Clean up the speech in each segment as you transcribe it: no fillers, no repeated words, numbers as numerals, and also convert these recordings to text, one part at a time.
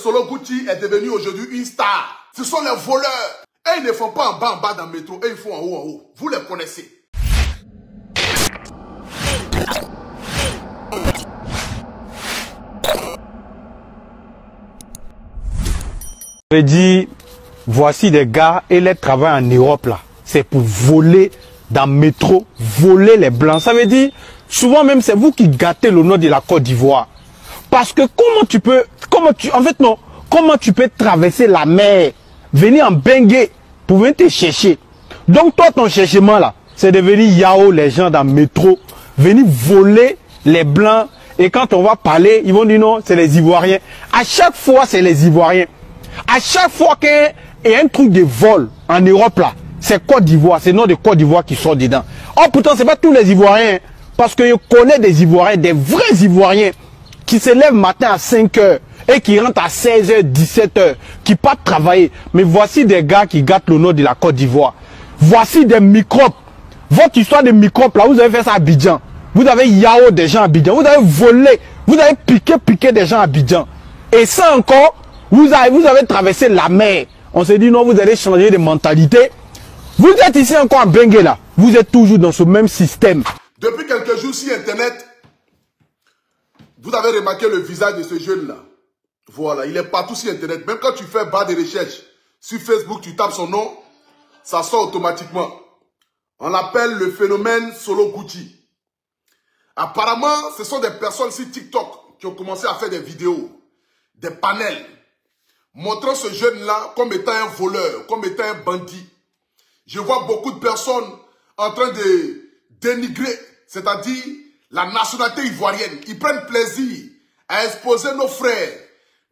Solo Gucci est devenu aujourd'hui une star. Ce sont les voleurs. Et ils ne font pas en bas dans le métro. Et ils font en haut. Vous les connaissez. Je dis, voici des gars et les travaillent en Europe là. C'est pour voler dans le métro, voler les blancs. Ça veut dire, souvent même c'est vous qui gâtez le nom de la Côte d'Ivoire. Parce que comment tu peux traverser la mer, venir en Bengué pour venir te chercher. Donc toi ton cherchement là, c'est de venir yao les gens dans le métro, venir voler les blancs. Et quand on va parler, ils vont dire non, c'est les Ivoiriens. À chaque fois, c'est les Ivoiriens. À chaque fois qu'il y a un truc de vol en Europe là, c'est Côte d'Ivoire, c'est le nom de Côte d'Ivoire qui sort dedans. Oh pourtant, c'est pas tous les Ivoiriens, parce que je connais des Ivoiriens, des vrais Ivoiriens, qui se lèvent matin à 5 h et qui rentrent à 16 h, 17 h, qui partent travailler. Mais voici des gars qui gâtent le nom de la Côte d'Ivoire. Voici des microbes. Votre histoire de microbes là, vous avez fait ça à Abidjan. Vous avez yao des gens à Abidjan. Vous avez volé, vous avez piqué des gens à Abidjan. Et ça encore, vous avez traversé la mer. On s'est dit non, vous allez changer de mentalité. Vous êtes ici encore en Bengué là. Vous êtes toujours dans ce même système. Depuis quelques jours sur Internet, vous avez remarqué le visage de ce jeune-là. Voilà, il est partout sur Internet. Même quand tu fais barre de recherche sur Facebook, tu tapes son nom, ça sort automatiquement. On l'appelle le phénomène Solo Gucci. Apparemment, ce sont des personnes sur TikTok qui ont commencé à faire des vidéos, des panels, montrant ce jeune-là comme étant un voleur, comme étant un bandit. Je vois beaucoup de personnes en train de dénigrer, c'est-à-dire la nationalité ivoirienne. Ils prennent plaisir à exposer nos frères.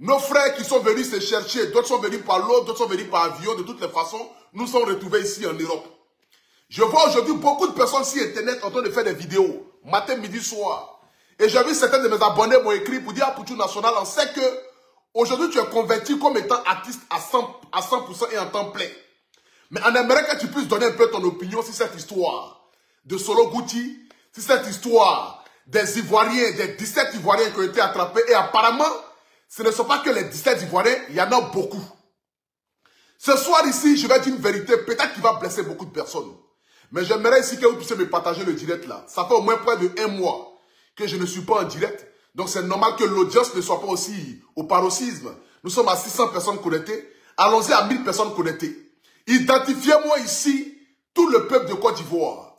Nos frères qui sont venus se chercher. D'autres sont venus par l'eau, d'autres sont venus par avion. De toutes les façons, nous sommes retrouvés ici en Europe. Je vois aujourd'hui beaucoup de personnes sur Internet en train de faire des vidéos. Matin, midi, soir. Et j'ai vu certains de mes abonnés m'ont écrit pour dire à Poutou National, on sait que aujourd'hui tu es converti comme étant artiste à 100% et en temps plein. Mais on aimerait que tu puisses donner un peu ton opinion sur cette histoire de Solo Gucci, sur cette histoire des Ivoiriens, des 17 Ivoiriens qui ont été attrapés. Et apparemment, ce ne sont pas que les 17 Ivoiriens, il y en a beaucoup. Ce soir ici, je vais dire une vérité, peut-être qu'il va blesser beaucoup de personnes. Mais j'aimerais ici que vous puissiez me partager le direct là. Ça fait au moins près de 1 mois que je ne suis pas en direct. Donc c'est normal que l'audience ne soit pas aussi au paroxysme. Nous sommes à 600 personnes connectées. Allons-y à 1000 personnes connectées. Identifiez-moi ici tout le peuple de Côte d'Ivoire.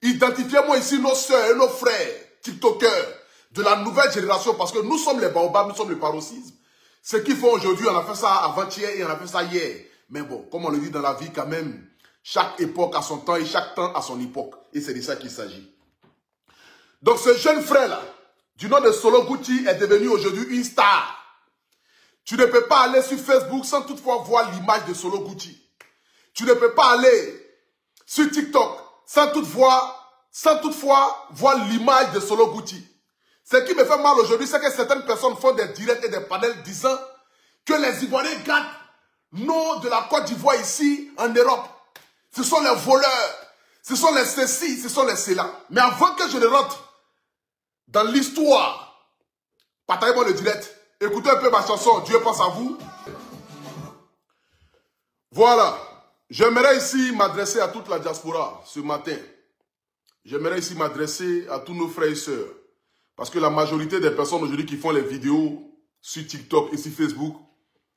Identifiez-moi ici nos soeurs et nos frères, TikTokers, de la nouvelle génération, parce que nous sommes les baobabs, nous sommes le paroxysme. Ce qu'ils font aujourd'hui, on a fait ça avant-hier et on a fait ça hier. Mais bon, comme on le dit dans la vie quand même, chaque époque a son temps et chaque temps a son époque. Et c'est de ça qu'il s'agit. Donc ce jeune frère-là, du nom de Solo Gucci, est devenu aujourd'hui une star. Tu ne peux pas aller sur Facebook sans toutefois voir l'image de Solo Gucci. Tu ne peux pas aller sur TikTok sans toutefois voir l'image de Solo Gucci. Ce qui me fait mal aujourd'hui, c'est que certaines personnes font des directs et des panels disant que les Ivoiriens gardent nos de la Côte d'Ivoire ici en Europe. Ce sont les voleurs, ce sont les ceci, ce sont les cela. Mais avant que je ne rentre dans l'histoire, partagez-moi le direct, écoutez un peu ma chanson, Dieu pense à vous. Voilà, j'aimerais ici m'adresser à toute la diaspora ce matin. J'aimerais ici m'adresser à tous nos frères et sœurs. Parce que la majorité des personnes aujourd'hui qui font les vidéos sur TikTok et sur Facebook,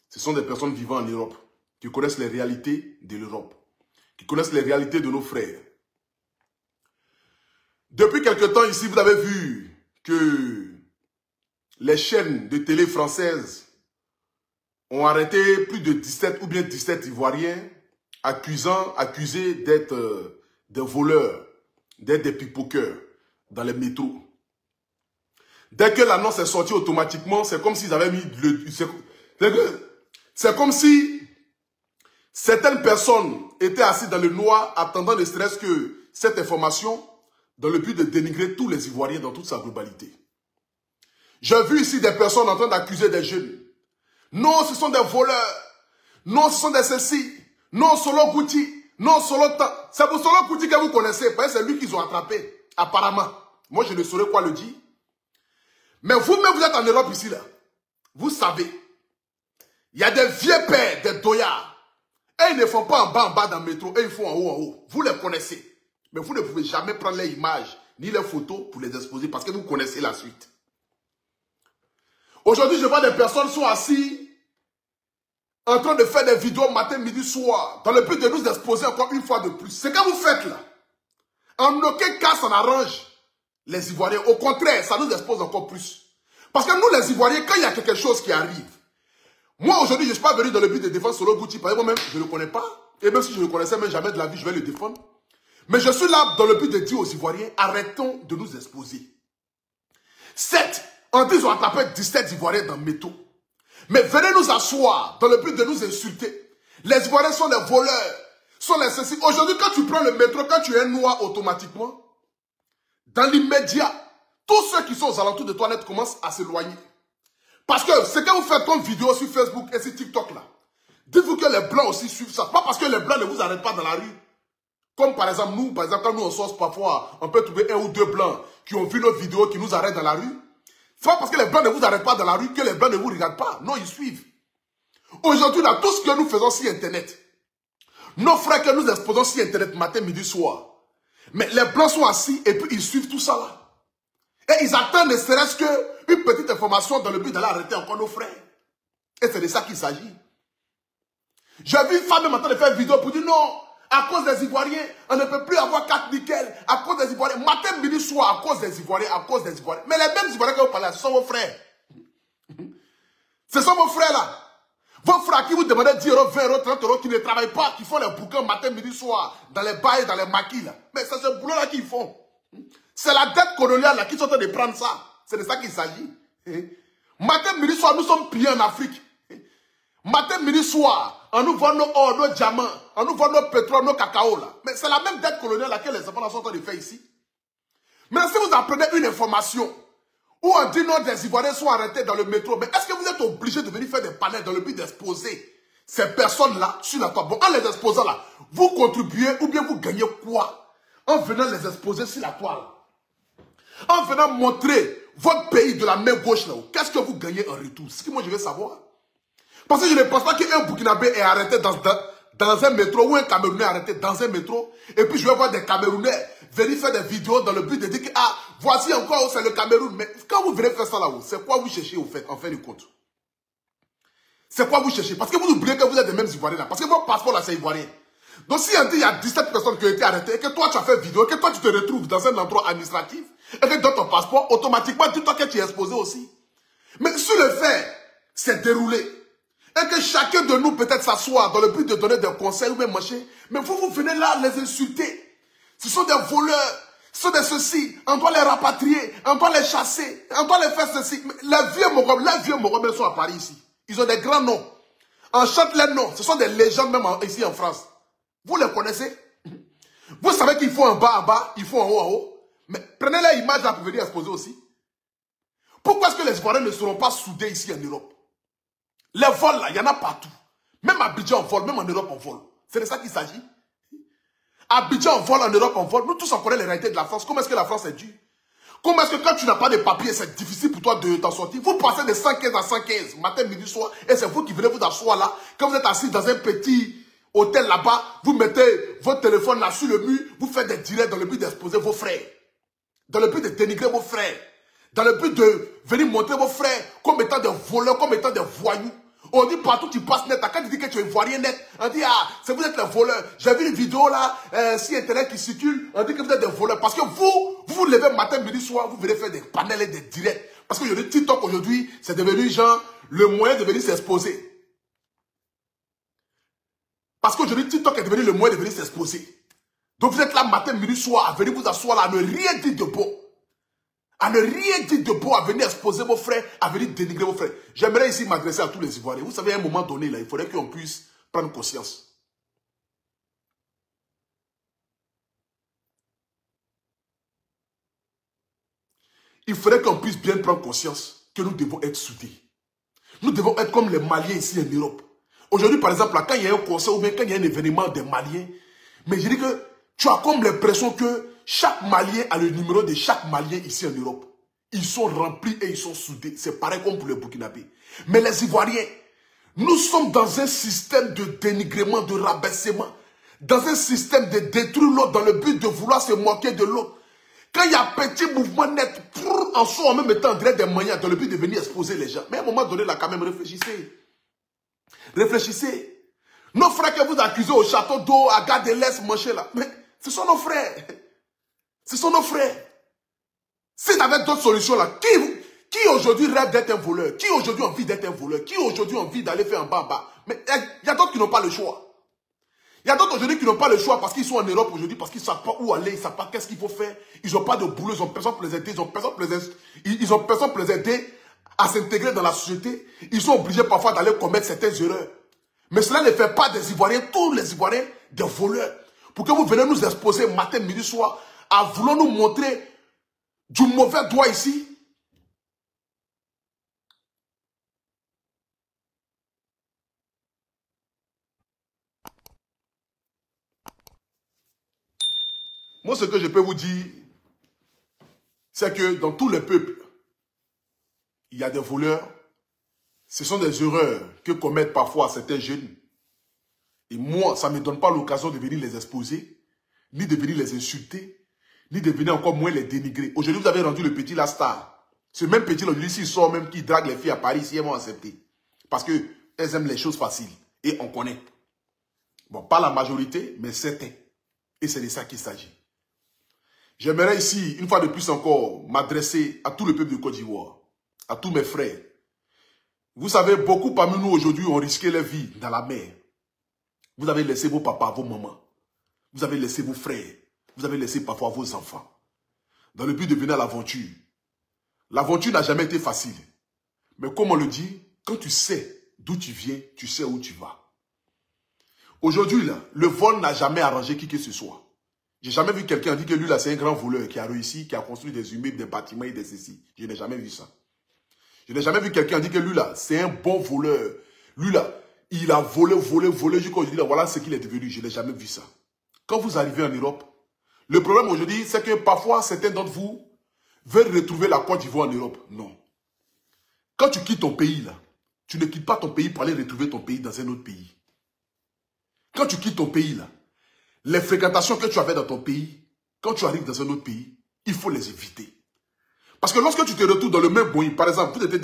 ce sont des personnes vivant en Europe, qui connaissent les réalités de l'Europe, qui connaissent les réalités de nos frères. Depuis quelque temps ici, vous avez vu que les chaînes de télé françaises ont arrêté plus de 17 ou bien 17 Ivoiriens accusés d'être des voleurs, d'être des pickpockets dans les métros. Dès que l'annonce est sortie automatiquement, c'est comme s'ils avaient mis c'est comme si certaines personnes étaient assises dans le noir attendant ne serait-ce que cette information dans le but de dénigrer tous les Ivoiriens dans toute sa globalité. J'ai vu ici des personnes en train d'accuser des jeunes. Non, ce sont des voleurs. Non, ce sont des ceci. Non, Solo Gucci. Non, Solo Temps. C'est pour Solo Gucci que vous connaissez. Parce que c'est lui qu'ils ont attrapé. Apparemment. Moi, je ne saurais quoi le dire. Mais vous-même, vous êtes en Europe ici, là. Vous savez. Il y a des vieux pères, des doyards. Et ils ne font pas en bas dans le métro, et ils font en haut. Vous les connaissez. Mais vous ne pouvez jamais prendre les images, ni les photos pour les exposer parce que vous connaissez la suite. Aujourd'hui, je vois des personnes sont assises en train de faire des vidéos matin, midi, soir, dans le but de nous exposer encore une fois de plus. C'est ce que vous faites là. En aucun cas, ça n'arrange les Ivoiriens. Au contraire, ça nous expose encore plus. Parce que nous, les Ivoiriens, quand il y a quelque chose qui arrive, moi, aujourd'hui, je ne suis pas venu dans le but de défendre Solo Gucci. Parce que moi-même, je ne le connais pas. Et même si je le connaissais, même jamais de la vie, je vais le défendre. Mais je suis là dans le but de dire aux Ivoiriens, arrêtons de nous exposer. Certes, on dit qu'ils ont attrapé 17 Ivoiriens dans le métro. Mais venez nous asseoir dans le but de nous insulter. Les Ivoiriens sont des voleurs, sont les ceci. Aujourd'hui, quand tu prends le métro, quand tu es noir automatiquement, dans l'immédiat, tous ceux qui sont aux alentours de toi net commencent à s'éloigner. Parce que ce que vous faites comme vidéo sur Facebook et sur TikTok là, dites-vous que les Blancs aussi suivent ça. Pas parce que les Blancs ne vous arrêtent pas dans la rue. Comme par exemple, nous, quand nous on sort parfois, on peut trouver un ou deux Blancs qui ont vu nos vidéos, qui nous arrêtent dans la rue. C'est pas parce que les Blancs ne vous arrêtent pas dans la rue que les Blancs ne vous regardent pas. Non, ils suivent. Aujourd'hui, là, tout ce que nous faisons sur Internet, nos frères que nous exposons sur Internet matin, midi, soir, mais les Blancs sont assis et puis ils suivent tout ça là. Et ils attendent ne serait-ce qu'une petite information dans le but d'aller arrêter encore nos frères. Et c'est de ça qu'il s'agit. J'ai vu une femme même en train de faire une vidéo pour dire non, à cause des Ivoiriens, on ne peut plus avoir 4 nickel, à cause des Ivoiriens. Matin, midi, soir, à cause des Ivoiriens, à cause des Ivoiriens. Mais les mêmes Ivoiriens que vous parlez, ce sont vos frères. Ce sont vos frères là. Vos frères qui vous demandent 10 euros, 20 euros, 30 euros, qui ne travaillent pas, qui font les bouquins matin, midi, soir, dans les bails, dans les maquis là. Mais c'est ce boulot là qu'ils font. C'est la dette coloniale là qui sont en train de prendre ça. C'est de ça qu'il s'agit. Matin, midi, soir, nous sommes pillés en Afrique. Matin, midi, soir, on nous vend nos or, nos diamants, on nous vend nos pétrole, nos cacao là. Mais c'est la même dette coloniale laquelle les enfants sont en train de faire ici. Mais si vous apprenez une information où on dit non, des Ivoiriens sont arrêtés dans le métro, mais est-ce que vous êtes obligé de venir faire des panels dans le but d'exposer ces personnes-là sur la toile? Bon, en les exposant là, vous contribuez ou bien vous gagnez quoi en venant les exposer sur la toile? En venant montrer votre pays de la main gauche là, qu'est-ce que vous gagnez en retour? C'est ce que moi je veux savoir. Parce que je ne pense pas qu'un Burkinabé est arrêté dans un métro ou un Camerounais est arrêté dans un métro. Et puis je vais voir des Camerounais venir faire des vidéos dans le but de dire que ah, voici encore c'est le Cameroun. Mais quand vous venez faire ça là-haut, c'est quoi vous cherchez au fait, en fin de compte? C'est quoi vous cherchez? Parce que vous oubliez que vous êtes des mêmes Ivoiriens là. Parce que votre passeport là c'est Ivoirien. Donc si on dit il y a 17 personnes qui ont été arrêtées et que toi tu as fait vidéo, et que toi tu te retrouves dans un endroit administratif et que dans ton passeport, automatiquement dis-toi que tu es exposé aussi. Mais sur le fait, c'est déroulé. Et que chacun de nous peut-être s'asseoir dans le but de donner des conseils ou même marcher. Mais vous venez là les insulter. Ce sont des voleurs. Ce sont des ceci. On doit les rapatrier. On doit les chasser. On doit les faire ceci. Les vieux Mogomais sont à Paris ici. Ils ont des grands noms. On chante les noms. Ce sont des légendes même ici en France. Vous les connaissez? Vous savez qu'il faut en bas, il faut en haut. Mais prenez les images là pour venir exposer aussi. Pourquoi est-ce que les Ivoiriens ne seront pas soudés ici en Europe? Les vols là, il y en a partout. Même à Abidjan on vole, même en Europe on vole. C'est de ça qu'il s'agit. À Abidjan on vole, en Europe on vole. Nous tous on connaît les réalités de la France. Comment est-ce que la France est dure? Comment est-ce que quand tu n'as pas de papier, c'est difficile pour toi de t'en sortir? Vous passez de 115 à 115, matin, midi, soir, et c'est vous qui venez vous asseoir là. Quand vous êtes assis dans un petit hôtel là-bas, vous mettez votre téléphone là sur le mur, vous faites des directs dans le but d'exposer vos frères. Dans le but de dénigrer vos frères. Dans le but de venir montrer vos frères comme étant des voleurs, comme étant des voyous. On dit partout tu passes net, quand tu dis que tu es ivoirien net, on dit ah, c'est vous êtes les voleurs. J'ai vu une vidéo là, sur internet qui circule, on dit que vous êtes des voleurs. Parce que vous levez matin, midi, soir, vous venez faire des panels et des directs. Parce que le TikTok aujourd'hui, c'est devenu genre le moyen de venir s'exposer. Parce qu'aujourd'hui, TikTok est devenu le moyen de venir s'exposer. Donc vous êtes là matin, midi, soir, à venir vous asseoir là, à ne rien dire de beau. À ne rien dire de beau, à venir exposer vos frères, à venir dénigrer vos frères. J'aimerais ici m'adresser à tous les Ivoiriens. Vous savez, à un moment donné, là, il faudrait qu'on puisse prendre conscience. Il faudrait qu'on puisse bien prendre conscience que nous devons être soudés. Nous devons être comme les Maliens ici en Europe. Aujourd'hui, par exemple, là, quand il y a un concert ou bien quand il y a un événement des Maliens, mais je dis que tu as comme l'impression que chaque Malien a le numéro de chaque Malien ici en Europe. Ils sont remplis et ils sont soudés. C'est pareil comme pour les Burkinabés. Mais les Ivoiriens, Nous sommes dans un système de dénigrement, de rabaissement, dans un système de détruire l'autre dans le but de vouloir se moquer de l'autre. Quand il y a un petit mouvement net, en soi, en même temps, on dirait des manières dans le but de venir exposer les gens. Mais à un moment donné, là, quand même, réfléchissez. Réfléchissez. Nos frères que vous accusez au château d'eau, à Gare de l'Est, manger là, mais ce sont nos frères. Ce sont nos frères. Si vous avez d'autres solutions là, qui aujourd'hui rêve d'être un voleur? Qui aujourd'hui a envie d'être un voleur? Qui aujourd'hui a envie d'aller faire un bas? Mais il y a d'autres qui n'ont pas le choix. Il y a d'autres aujourd'hui qui n'ont pas le choix parce qu'ils sont en Europe aujourd'hui, parce qu'ils ne savent pas où aller, ils ne savent pas qu'est-ce qu'il faut faire. Ils n'ont pas de boulot, ils n'ont personne pour les aider, ils n'ont personne pour les aider à s'intégrer dans la société. Ils sont obligés parfois d'aller commettre certaines erreurs. Mais cela ne fait pas des Ivoiriens, tous les Ivoiriens, des voleurs. Pour que vous venez nous exposer matin, midi, soir, à vouloir nous montrer du mauvais doigt ici. Moi, ce que je peux vous dire, c'est que dans tous les peuples, il y a des voleurs. Ce sont des erreurs que commettent parfois certains jeunes. Et moi, ça ne me donne pas l'occasion de venir les exposer, ni de venir les insulter, ni de venir encore moins les dénigrer. Aujourd'hui, vous avez rendu le petit la star. Ce même petit, aujourd'hui, s'il sort même, qui drague les filles à Paris, si elles vont accepter. Parce qu'elles aiment les choses faciles. Et on connaît. Bon, pas la majorité, mais certains. Et c'est de ça qu'il s'agit. J'aimerais ici, une fois de plus encore, m'adresser à tout le peuple de Côte d'Ivoire, à tous mes frères. Vous savez, beaucoup parmi nous aujourd'hui ont risqué leur vie dans la mer. Vous avez laissé vos papas, vos mamans. Vous avez laissé vos frères. Vous avez laissé parfois vos enfants. Dans le but de venir à l'aventure. L'aventure n'a jamais été facile. Mais comme on le dit, quand tu sais d'où tu viens, tu sais où tu vas. Aujourd'hui, là, le vol n'a jamais arrangé qui que ce soit. J'ai jamais vu quelqu'un dire que lui, là, c'est un grand voleur qui a réussi, qui a construit des immeubles, des bâtiments et des ceci. Je n'ai jamais vu ça. Je n'ai jamais vu quelqu'un dire que lui, là, c'est un bon voleur. Lui, là, il a volé jusqu'à aujourd'hui, là, voilà ce qu'il est devenu. Je n'ai jamais vu ça. Quand vous arrivez en Europe, le problème aujourd'hui, c'est que parfois, certains d'entre vous veulent retrouver la Côte d'Ivoire en Europe. Non. Quand tu quittes ton pays, là, tu ne quittes pas ton pays pour aller retrouver ton pays dans un autre pays. Quand tu quittes ton pays, là, les fréquentations que tu avais dans ton pays, quand tu arrives dans un autre pays, il faut les éviter. Parce que lorsque tu te retrouves dans le même Boeing, par exemple, vous étiez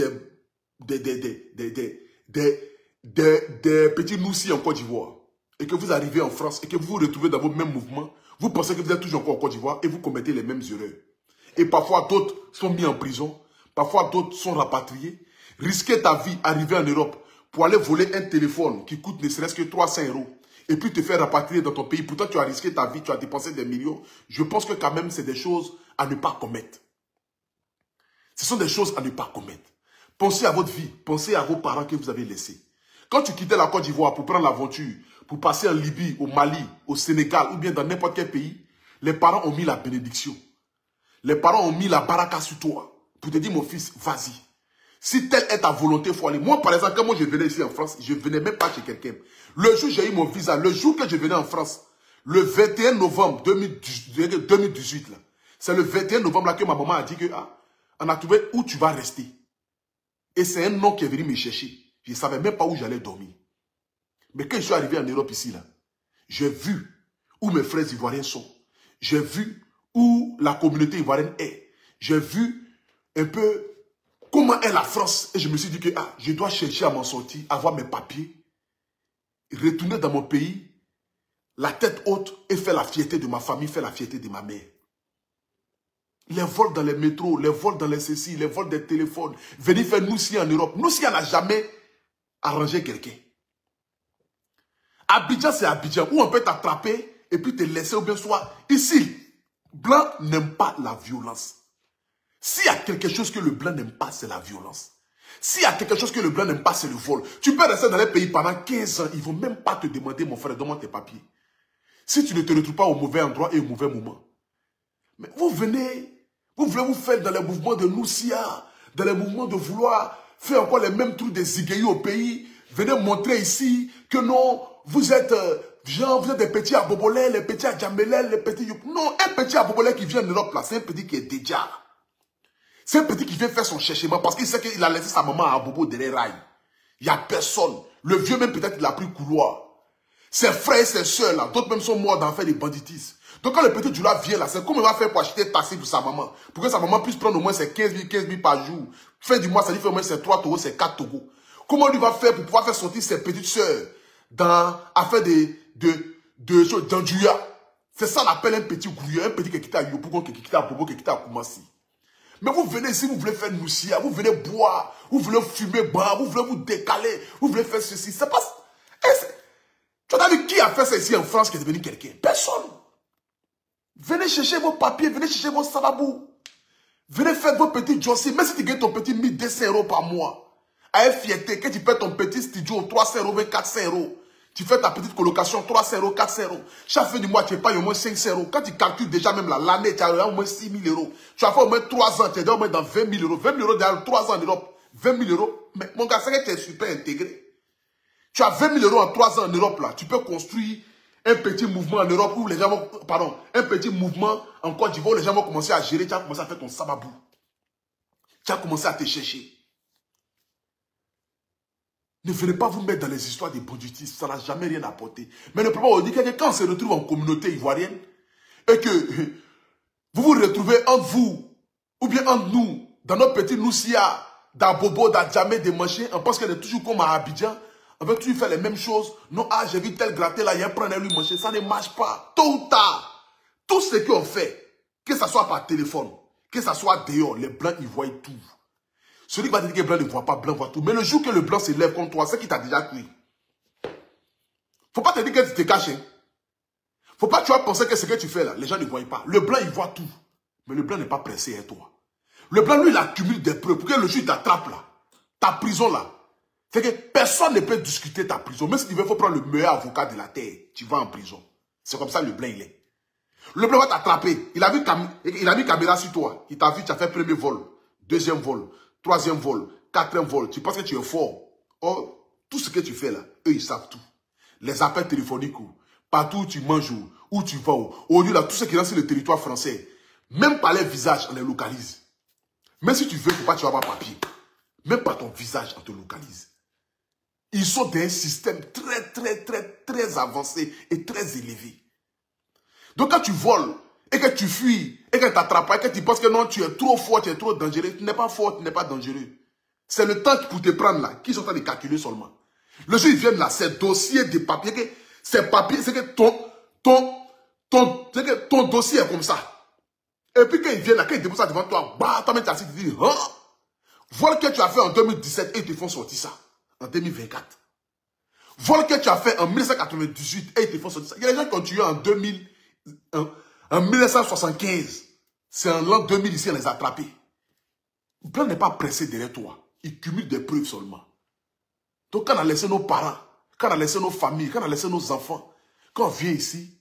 des petits noussis en Côte d'Ivoire, et que vous arrivez en France, et que vous vous retrouvez dans vos mêmes mouvements, vous pensez que vous êtes toujours encore en Côte d'Ivoire, et vous commettez les mêmes erreurs. Et parfois, d'autres sont mis en prison, parfois d'autres sont rapatriés. Risquer ta vie, arriver en Europe, pour aller voler un téléphone qui coûte ne serait-ce que 300 €, et puis te faire rapatrier dans ton pays. Pourtant, tu as risqué ta vie, tu as dépensé des millions. Je pense que quand même, c'est des choses à ne pas commettre. Ce sont des choses à ne pas commettre. Pensez à votre vie, pensez à vos parents que vous avez laissés. Quand tu quittais la Côte d'Ivoire pour prendre l'aventure, pour passer en Libye, au Mali, au Sénégal, ou bien dans n'importe quel pays, les parents ont mis la bénédiction. Les parents ont mis la baraka sur toi, pour te dire, mon fils, vas-y. Si telle est ta volonté, il faut aller. Moi, par exemple, quand moi je venais ici en France, je ne venais même pas chez quelqu'un. Le jour où j'ai eu mon visa, le jour que je venais en France, le 21 novembre 2018, c'est le 21 novembre là que ma maman a dit que, on a trouvé où tu vas rester. Et c'est un nom qui est venu me chercher. Je ne savais même pas où j'allais dormir. Mais quand je suis arrivé en Europe ici, là, j'ai vu où mes frères ivoiriens sont. J'ai vu où la communauté ivoirienne est. J'ai vu un peu comment est la France. Et je me suis dit que je dois chercher à m'en sortir, avoir mes papiers, retourner dans mon pays, la tête haute et faire la fierté de ma famille, faire la fierté de ma mère. Les vols dans les métros, les vols dans les ceci, les vols des téléphones. Venir faire nous si en Europe. Nous si on n'a jamais arrangé quelqu'un. Abidjan, c'est Abidjan, où on peut t'attraper et puis te laisser ou bien soit. Ici, blanc n'aime pas la violence. S'il y a quelque chose que le blanc n'aime pas, c'est la violence. S'il y a quelque chose que le blanc n'aime pas, c'est le vol. Tu peux rester dans les pays pendant 15 ans, ils ne vont même pas te demander, mon frère, donne-moi tes papiers. Si tu ne te retrouves pas au mauvais endroit et au mauvais moment. Mais vous venez, vous voulez vous faire dans les mouvements de Noussia, dans les mouvements de vouloir faire encore les mêmes trucs des Zigueyi au pays. Venez montrer ici que non, vous êtes vous êtes des petits Abobolais, les petits Adjambelais, les petits... Non, un petit Abobolais qui vient en Europe, là, c'est un petit qui est déjà. C'est un petit qui vient faire son cherchement parce qu'il sait qu'il a laissé sa maman à Abobo derrière rail. Il n'y a personne. Le vieux même peut-être il a pris couloir. Ses frères et ses soeurs là, d'autres même sont morts dans faire des banditismes. Donc quand le petit Djoula vient là, c'est comment il va faire pour acheter taxi pour sa maman. Pour que sa maman puisse prendre au moins ses 15 000 par jour. Fin du mois, ça lui fait au moins ses 3 taureaux, ses 4 taureaux. Comment lui va faire pour pouvoir faire sortir ses petites soeurs à faire de choses d'Andjouya. C'est ça qu'on appelle un petit grouilleur, un petit qui quitte à Yopougon, qui quitte à Bobo, qui quitte à Koumassi. Mais vous venez ici, vous voulez faire Noussia, vous venez boire, vous voulez fumer, boire, vous voulez vous décaler, vous voulez faire ceci. C'est pas... Tu as vu qui a fait ça ici en France qui est devenu quelqu'un? Personne. Venez chercher vos papiers, venez chercher vos salabous. Venez faire vos petits jossis. Même si tu gagnes ton petit 1200 € par mois, avec fierté, que tu paies ton petit studio 300 €, 400 €, tu fais ta petite colocation 300 €, 400 €. Chaque fin du mois, tu payes au moins 500 €. Quand tu calcules déjà même l'année, tu as au moins 6 000 €. Tu as fait au moins 3 ans, tu es au moins dans 20 000 €. 20 000 € derrière 3 ans en Europe. 20 000 €. Mais mon gars, c'est que tu es super intégré. Tu as 20 000 € en 3 ans en Europe, là. Tu peux construire un petit mouvement en Europe où les gens vont... Pardon, un petit mouvement en Côte d'Ivoire où les gens vont commencer à gérer. Tu as commencé à faire ton sababou. Tu as commencé à te chercher. Ne venez pas vous mettre dans les histoires des banditistes. Ça n'a jamais rien apporté. Mais le problème, on dit que quand on se retrouve en communauté ivoirienne et que vous vous retrouvez entre vous ou bien entre nous, dans notre petit Noussia, dans Bobo, dans Djamé, des manchés, on pense qu'on est toujours comme à Abidjan. On veut toujours faire les mêmes choses. Non, ah, j'ai vu tel gratter là, il y a un preneur lui manger. Ça ne marche pas. Tôt ou tard, tout ce qu'on fait, que ce soit par téléphone, que ce soit dehors, les blancs, ils voient tout. Celui qui va dire que blanc ne voit pas, blanc voit tout. Mais le jour que le blanc se lève contre toi, c'est qu'il t'a déjà cuit. Faut pas te dire que tu te caches. Hein. Faut pas que tu vas penser que ce que tu fais là, les gens ne voient pas. Le blanc, il voit tout. Mais le blanc n'est pas pressé à toi. Le blanc, lui, il accumule des preuves. Pour que le jour, il t'attrape là. Ta prison là. C'est que personne ne peut discuter ta prison. Même si tu veux, il faut prendre le meilleur avocat de la terre. Tu vas en prison. C'est comme ça le blanc, il est. Le blanc va t'attraper. Il a mis caméra sur toi. Il t'a vu, tu as fait premier vol, deuxième vol, troisième vol, quatrième vol. Tu penses que tu es fort. Or, tout ce que tu fais là, eux, ils savent tout. Les appels téléphoniques, partout où tu manges, où tu vas. Aujourd'hui, là, tout ce qui est dans le territoire français, même par les visages, on les localise. Même si tu veux, il ne faut pas que tu vas avoir papier. Même par ton visage, on te localise. Ils sont dans un système très avancé et très élevé. Donc quand tu voles, et que tu fuis, et que tu t'attrapes, et que tu penses que non, tu es trop fort, tu es trop dangereux, tu n'es pas fort, tu n'es pas dangereux. C'est le temps pour te prendre là, qu'ils sont en train de calculer seulement. Le jour ils viennent là, ces dossiers de papier, ces papiers, c'est que ton dossier est comme ça. Et puis quand ils viennent là, quand ils déposent ça devant toi, bah, toi-même tu as assis, tu dis, hein? Voilà ce que tu as fait en 2017 et ils te font sortir ça. En 2024. Voilà ce que tu as fait en 1998 et ils te font sortir ça. Il y a des gens qui ont tué en 1975. C'est en l'an 2000 ici, on les a attrapés. Le blanc n'est pas pressé derrière toi. Il cumule des preuves seulement. Donc quand on a laissé nos parents, quand on a laissé nos familles, quand on a laissé nos enfants, quand on vient ici,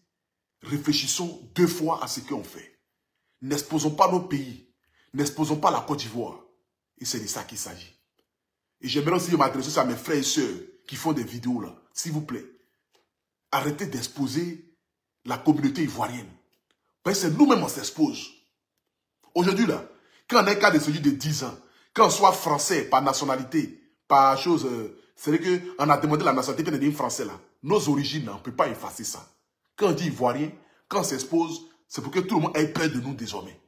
réfléchissons 2 fois à ce qu'on fait. N'exposons pas nos pays. N'exposons pas la Côte d'Ivoire. Et c'est de ça qu'il s'agit. Et j'aimerais aussi m'adresser à mes frères et sœurs qui font des vidéos là. S'il vous plaît, arrêtez d'exposer la communauté ivoirienne. Parce que nous-mêmes on s'expose. Aujourd'hui là, quand on a un cas de celui de 10 ans, quand on soit français par nationalité, par chose, c'est vrai qu'on a demandé la nationalité, puis on a dit français là. Nos origines, on ne peut pas effacer ça. Quand on dit ivoirien, quand on s'expose, c'est pour que tout le monde ait près de nous désormais.